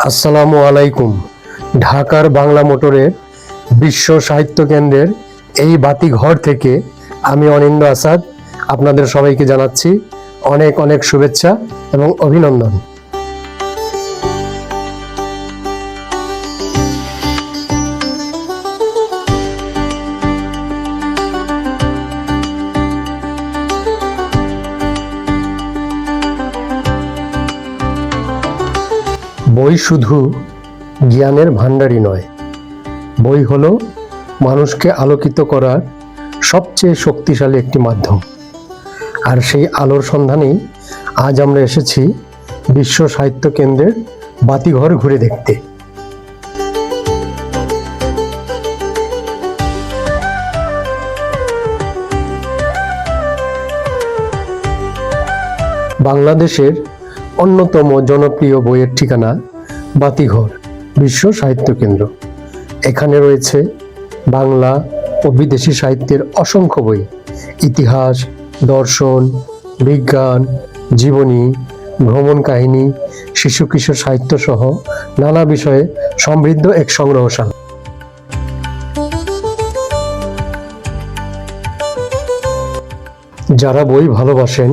আসসালামু আলাইকুম। ঢাকার বাংলা মোটরের বিশ্ব সাহিত্য কেন্দ্রের এই বাতিঘর থেকে আমি অনিন্দ আসাদ আপনাদের সবাইকে জানাচ্ছি অনেক অনেক শুভেচ্ছা এবং অভিনন্দন। বই শুধু জ্ঞানের ভাণ্ডারই নয়, বই হলো মানুষকে আলোকিত করার সবচেয়ে শক্তিশালী একটি মাধ্যম। আর সেই আলোর সন্ধানেই আজ আমরা এসেছি বিশ্ব সাহিত্য কেন্দ্রের বাতিঘর ঘুরে দেখতে। বাংলাদেশের অন্যতম জনপ্রিয় বইয়ের ঠিকানা বাতিঘর বিশ্ব সাহিত্য কেন্দ্র। এখানে রয়েছে বাংলা ও বিদেশি সাহিত্যের অসংখ্য বই, ইতিহাস, দর্শন, বিজ্ঞান, জীবনী, ভ্রমণ কাহিনী, শিশু কিশোর সাহিত্য সহ নানা বিষয়ে সমৃদ্ধ এক সংগ্রহশালা। যারা বই ভালোবাসেন,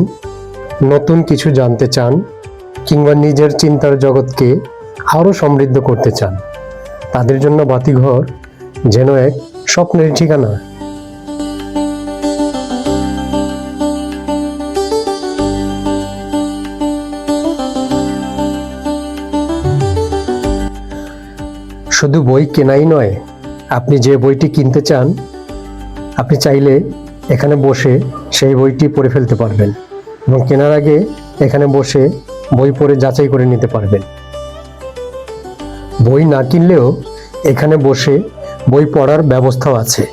নতুন কিছু জানতে চান কিংবা নিজের চিন্তার জগৎকে আরও সমৃদ্ধ করতে চান, তাদের জন্য বাতিঘর যেন এক স্বপ্নের ঠিকানা। শুধু বই কেনাই নয়, আপনি যে বইটি কিনতে চান আপনি চাইলে এখানে বসে সেই বইটি পড়ে ফেলতে পারবেন এবং কেনার আগে এখানে বসে বই পড়ে যাচাই করে নিতে পারবেন। বই না কিনলেও এখানে বসে বই পড়ার ব্যবস্থাও আছে।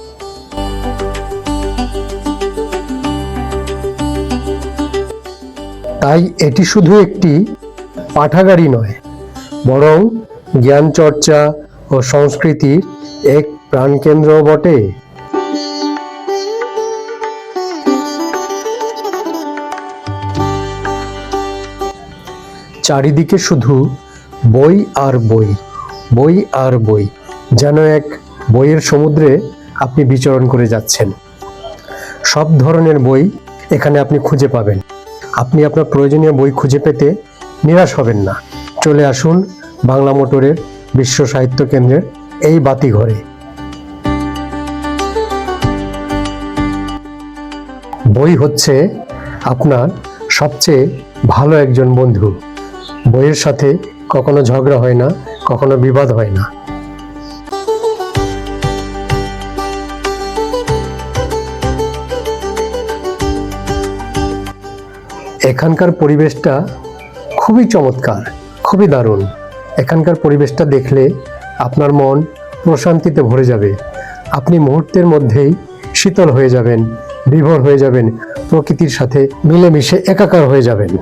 তাই এটি শুধু একটি পাঠাগারই নয়, বরং জ্ঞান চর্চা ও সংস্কৃতির এক প্রাণকেন্দ্রও বটে। চারিদিকে শুধু বই আর বই, বই আর বই, যেন এক বইয়ের সমুদ্রে আপনি বিচরণ করে যাচ্ছেন। সব ধরনের বই এখানে আপনি খুঁজে পাবেন। আপনি আপনার প্রয়োজনীয় বই খুঁজে পেতে নিরাশ হবেন না। চলে আসুন বাংলা মোটরের বিশ্ব সাহিত্য কেন্দ্রের এই বাতিঘরে। বই হচ্ছে আপনার সবচেয়ে ভালো একজন বন্ধু। বইয়ের সাথে কখনো ঝগড়া হয় না, কখনো বিবাদ হয় না। এখানকার পরিবেশটা খুবই চমৎকার, খুবই দারুণ। এখানকার পরিবেশটা দেখলে আপনার মন প্রশান্তিতে ভরে যাবে। আপনি মুহূর্তের মধ্যেই শীতল হয়ে যাবেন, বিভোর হয়ে যাবেন, প্রকৃতির সাথে মিলেমিশে একাকার হয়ে যাবেন।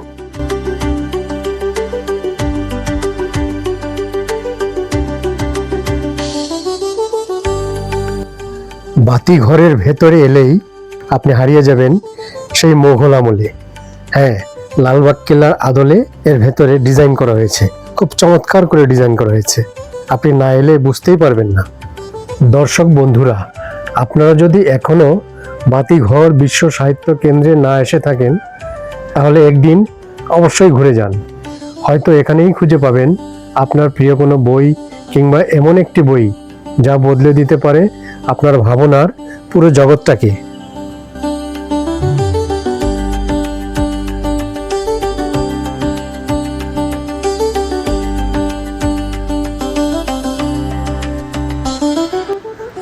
বাতিঘরের ভেতরে এলেই আপনি হারিয়ে যাবেন সেই মোগল আমলে। হ্যাঁ, লালবাগ কেল্লার আদলে এর ভেতরে ডিজাইন করা হয়েছে, খুব চমৎকার করে ডিজাইন করা হয়েছে। আপনি না এলে বুঝতেই পারবেন না। দর্শক বন্ধুরা, আপনারা যদি এখনো বাতিঘর বিশ্ব সাহিত্য কেন্দ্রে না এসে থাকেন, তাহলে একদিন অবশ্যই ঘুরে যান। হয়তো এখানেই খুঁজে পাবেন আপনার প্রিয় কোনো বই কিংবা এমন একটি বই যা বদলে দিতে পারে আপনার ভাবনার পুরো জগৎটাকে।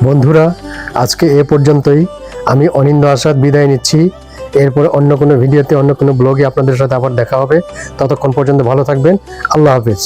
বন্ধুরা, আজকে এ পর্যন্তই। আমি অনিন্দ আসাদ বিদায় নিচ্ছি। এরপরে অন্য কোনো ভিডিওতে, অন্য কোনো ব্লগে আপনাদের সাথে আবার দেখা হবে। ততক্ষণ পর্যন্ত ভালো থাকবেন। আল্লাহ হাফেজ।